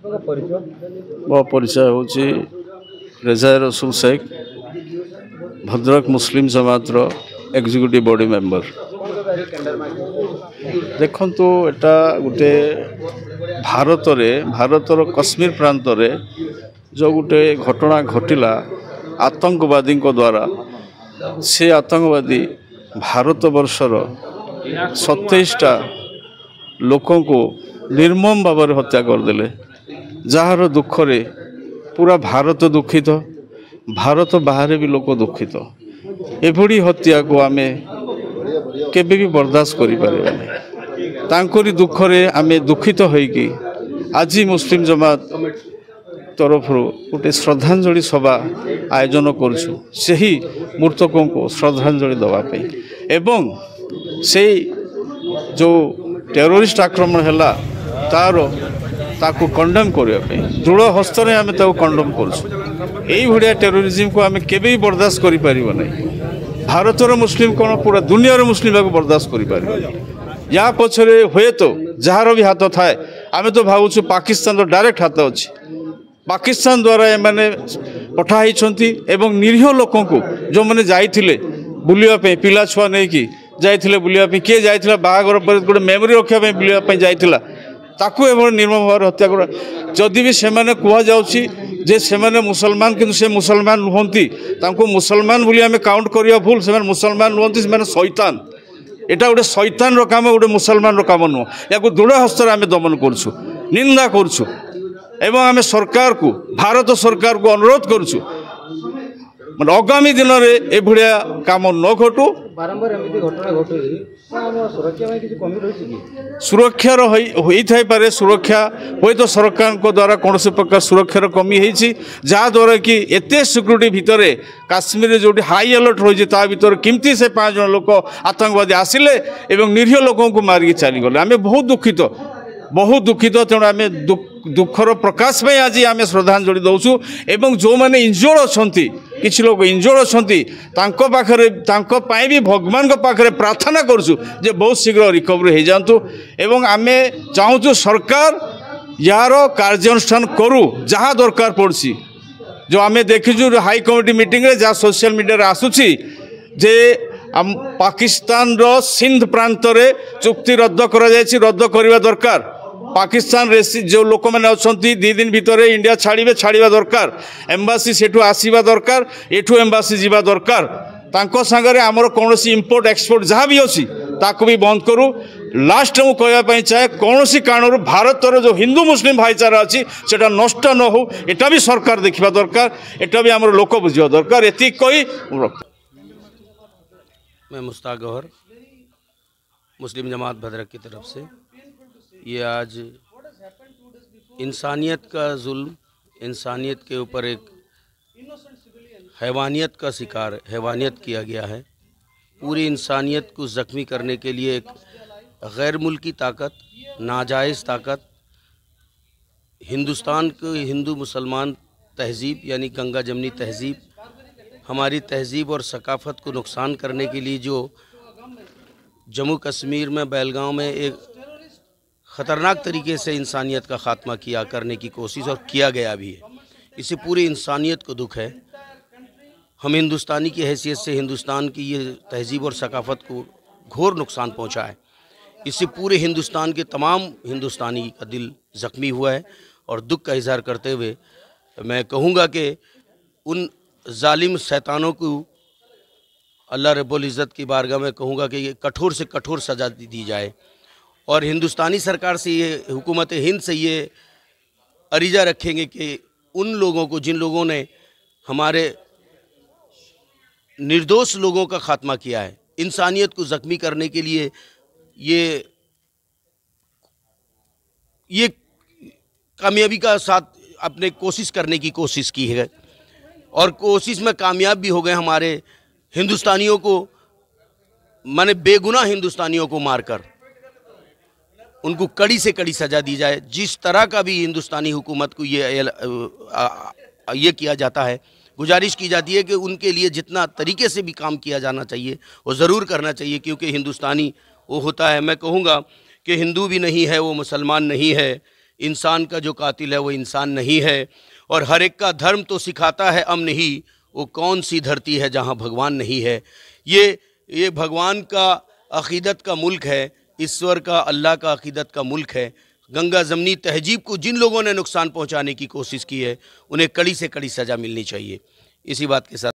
मो परिचय हूँ रेजा रसूल शेख, भद्रक मुस्लिम जमात एग्जीक्यूटिव बॉडी मेंबर। देखु एटा गोटे भारतर कश्मीर प्रांत जो गोटे घटना घटिला आतंकवादी द्वारा, से आतंकवादी भारत वर्षर 27टा लोकों को निर्मम भाव में हत्या करदेले, जार दुखरे पूरा भारत दुखित, भारत बाहर भी लोक दुखित। एभली हत्या को आमे केबे भी बर्दाश्त करि परिबानी। तांकरी दुखरे आमे दुखित होइकी आज मुस्लिम जमात तरफ गोटे श्रद्धांजलि सभा आयोजन करुछु, सही मृतकों को श्रद्धांजलि दवापे एवं से जो टेरोरिस्ट आक्रमण है ताको कंडेम करने दृढ़ हस्तर आम कंडेम कर टेरोरिज्म को आम केबे बर्दाश्त कर भारतर मुस्लिम कौन पूरा दुनिया मुस्लिम को बर्दाश्त कर या पछरे हुए तो जार भी हाथ थाए आम तो भावुँ पाकिस्तान डायरेक्ट हाथ अच्छी। पाकिस्तान द्वारा एमाने पठाई एवं निरीह लोकों को जो मैंने जाइए बुलापी पिला छुआ नहीं कि जाइए बुलापी किए जाइए बाहागर पर गोटे मेमोरी रखापी बुलापी जाइला ताकू एवं निर्मम भाव हत्या कर। जदि भी सेमाने कहुचे जे सेमाने मुसलमान किंतु से मुसलमान नुहंती तांको मुसलमान बोली आमे काउंट करिया भूल, से मुसलमान नुहंती से शैतान। एटा गोटे शैतान रो काम, गोटे मुसलमान रो काम नुह। या दृढ़ हस्तर आमे दमन करछु, निंदा करछु एवं आमे सरकार को भारत सरकार को अनुरोध करछु माने आगामी दिन में एभलिया काम न घटू। बारंबार एमती घटना घटू सुरक्षा में किसी कमी रही कि सुरक्षार होई पारे, सुरक्षा हुए तो सरकार द्वारा कौन से प्रकार सुरक्षार कमी होती जहाँद्वारा कि एते सिक्यूरीटी भितर काश्मीर जो हाई अलर्ट रही भर किमती से 5 जन लोक आतंकवादी आसिले एवं निरीह लोकों को मारिक चलीगले। आम बहुत दुखित तेणु आम दुखर प्रकाश में आज आम श्रद्धांजलि दौचु एवं जो मैंने इंजोर्ड अच्छा किसी लोग इंजोर्ड अच्छा भी भगवान पाखे प्रार्थना करुँ जे बहुत शीघ्र रिकवरी हो जातु एवं आम चाहूँ सरकार यार कार्यानुष्ठान करू जहाँ दरकार पड़ी। जो आम देखीचु हाई कमिटी मीटिंग रे जहाँ सोशल मीडिया आसूची जे पाकिस्तान रो सिंध प्रांत रे चुक्ति रद्द करवा दरकार। पाकिस्तान रे जो लोक मैंने अच्छा 2 दिन भितर इंडिया छाड़ा दरकार, एम्बासी सेठू आसवा दरकार, एठू एम्बासी जीवा दरकार। तांको सांगरे आमर कौन इंपोर्ट एक्सपोर्ट जहाँ भी अच्छी ताको भी बंद करूँ। लास्ट मु कहवाई चाहे कौन कारण भारतर जो हिंदू मुस्लिम भाईचारा अच्छी से नष्ट न हो, एटा भी सरकार देखा दरकार, एटा भी आम लोक बुझा दरकार। एति कही मैं मुश्ताक गौहर मुस्लिम जमात भद्रक की तरफ से ये आज इंसानियत का जुल्म, इंसानियत के ऊपर एक हैवानियत का शिकार, हैवानियत किया गया है। पूरी इंसानियत को ज़ख्मी करने के लिए एक गैर मुल्की ताकत, नाजायज़ ताकत हिंदुस्तान को हिंदू मुसलमान तहज़ीब यानी गंगा जमनी तहज़ीब, हमारी तहज़ीब और सकाफ़त को नुकसान करने के लिए जो जम्मू कश्मीर में बेलगांव में एक ख़तरनाक तरीके से इंसानियत का ख़ात्मा करने की कोशिश और किया गया भी है, इससे पूरी इंसानियत को दुख है। हम हिंदुस्तानी की हैसियत से हिंदुस्तान की ये तहज़ीब और सकाफ़त को घोर नुकसान पहुंचा है। इससे पूरे हिंदुस्तान के तमाम हिंदुस्तानी का दिल ज़ख्मी हुआ है और दुख का इजहार करते हुए मैं कहूँगा कि उन जालिम शैतानों को अल्लाह रब्बुल इज़्ज़त की बारगाह में कहूँगा कि ये कठोर से कठोर सज़ा दी जाए और हिंदुस्तानी सरकार से ये हुकूमत हिंद से ये अरीजा रखेंगे कि उन लोगों को जिन लोगों ने हमारे निर्दोष लोगों का खात्मा किया है, इंसानियत को ज़ख्मी करने के लिए ये कामयाबी का साथ अपने कोशिश करने की कोशिश की है और कोशिश में कामयाब भी हो गए। हमारे हिंदुस्तानियों को माने बेगुनाह हिंदुस्तानियों को मारकर उनको कड़ी से कड़ी सज़ा दी जाए। जिस तरह का भी हिंदुस्तानी हुकूमत को ये किया जाता है, गुजारिश की जाती है कि उनके लिए जितना तरीके से भी काम किया जाना चाहिए वो ज़रूर करना चाहिए, क्योंकि हिंदुस्तानी वो होता है, मैं कहूँगा कि हिंदू भी नहीं है वो, मुसलमान नहीं है, इंसान का जो कातिल है वो इंसान नहीं है। और हर एक का धर्म तो सिखाता है अमन ही, वो कौन सी धरती है जहाँ भगवान नहीं है। ये भगवान का अक़ीदत का मुल्क है, ईश्वर का, अल्लाह का अक़ीदत का मुल्क है। गंगा जमनी तहजीब को जिन लोगों ने नुकसान पहुँचाने की कोशिश की है उन्हें कड़ी से कड़ी सज़ा मिलनी चाहिए। इसी बात के साथ